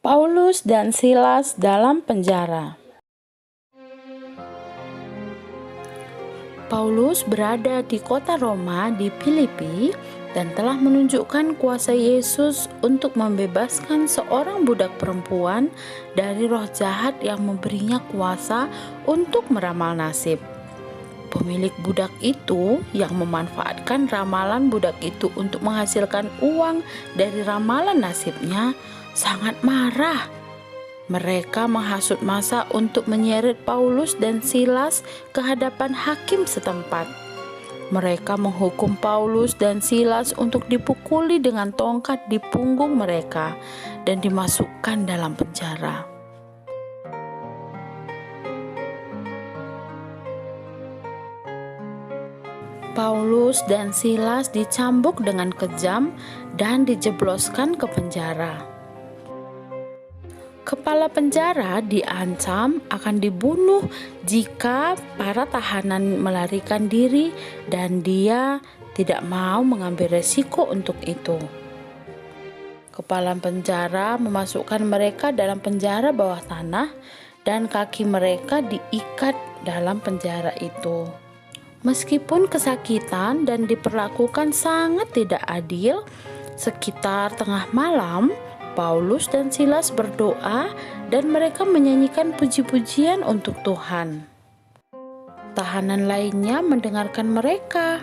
Paulus dan Silas dalam penjara. Paulus berada di kota Roma di Filipi dan telah menunjukkan kuasa Yesus untuk membebaskan seorang budak perempuan dari roh jahat yang memberinya kuasa untuk meramal nasib. Pemilik budak itu yang memanfaatkan ramalan budak itu untuk menghasilkan uang dari ramalan nasibnya sangat marah. Mereka menghasut massa untuk menyeret Paulus dan Silas ke hadapan hakim setempat. Mereka menghukum Paulus dan Silas untuk dipukuli dengan tongkat di punggung mereka dan dimasukkan dalam penjara. Paulus dan Silas dicambuk dengan kejam dan dijebloskan ke penjara. Kepala penjara diancam akan dibunuh jika para tahanan melarikan diri dan dia tidak mau mengambil resiko untuk itu. Kepala penjara memasukkan mereka dalam penjara bawah tanah dan kaki mereka diikat dalam penjara itu. Meskipun kesakitan dan diperlakukan sangat tidak adil, sekitar tengah malam, Paulus dan Silas berdoa dan mereka menyanyikan puji-pujian untuk Tuhan. Tahanan lainnya mendengarkan mereka.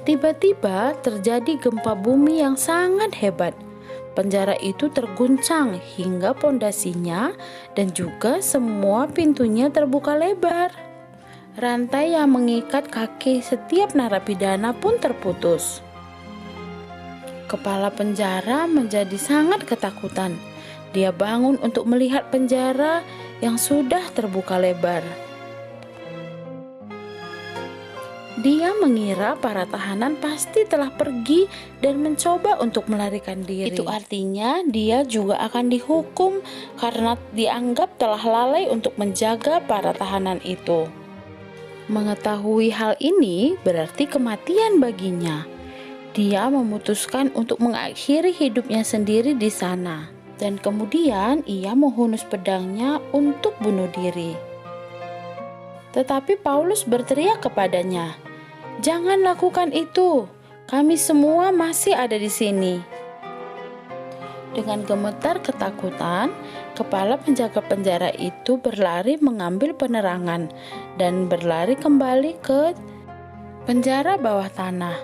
Tiba-tiba terjadi gempa bumi yang sangat hebat. Penjara itu terguncang hingga pondasinya dan juga semua pintunya terbuka lebar. Rantai yang mengikat kaki setiap narapidana pun terputus. Kepala penjara menjadi sangat ketakutan. Dia bangun untuk melihat penjara yang sudah terbuka lebar. Dia mengira para tahanan pasti telah pergi dan mencoba untuk melarikan diri. Itu artinya dia juga akan dihukum karena dianggap telah lalai untuk menjaga para tahanan itu. Mengetahui hal ini berarti kematian baginya. Dia memutuskan untuk mengakhiri hidupnya sendiri di sana. Dan kemudian ia menghunus pedangnya untuk bunuh diri. Tetapi Paulus berteriak kepadanya, "Jangan lakukan itu, kami semua masih ada di sini." Dengan gemetar ketakutan, kepala penjaga penjara itu berlari mengambil penerangan dan berlari kembali ke penjara bawah tanah.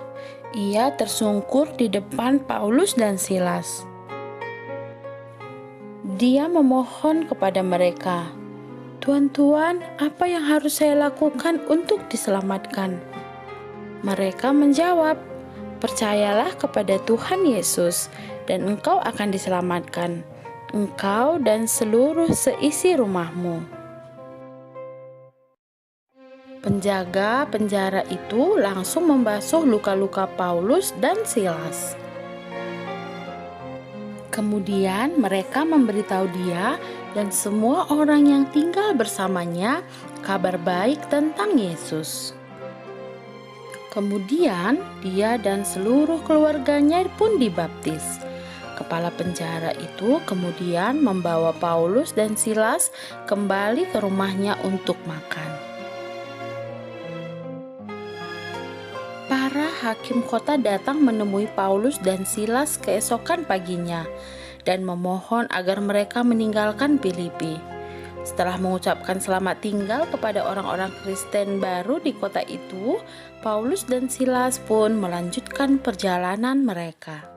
Ia tersungkur di depan Paulus dan Silas. Dia memohon kepada mereka, "Tuan-tuan, apa yang harus saya lakukan untuk diselamatkan?" Mereka menjawab, "Percayalah kepada Tuhan Yesus dan engkau akan diselamatkan, engkau dan seluruh seisi rumahmu." Penjaga penjara itu langsung membasuh luka-luka Paulus dan Silas. Kemudian mereka memberitahu dia dan semua orang yang tinggal bersamanya kabar baik tentang Yesus. Kemudian dia dan seluruh keluarganya pun dibaptis. Kepala penjara itu kemudian membawa Paulus dan Silas kembali ke rumahnya untuk makan. Para hakim kota datang menemui Paulus dan Silas keesokan paginya dan memohon agar mereka meninggalkan Filipi. Setelah mengucapkan selamat tinggal kepada orang-orang Kristen baru di kota itu, Paulus dan Silas pun melanjutkan perjalanan mereka.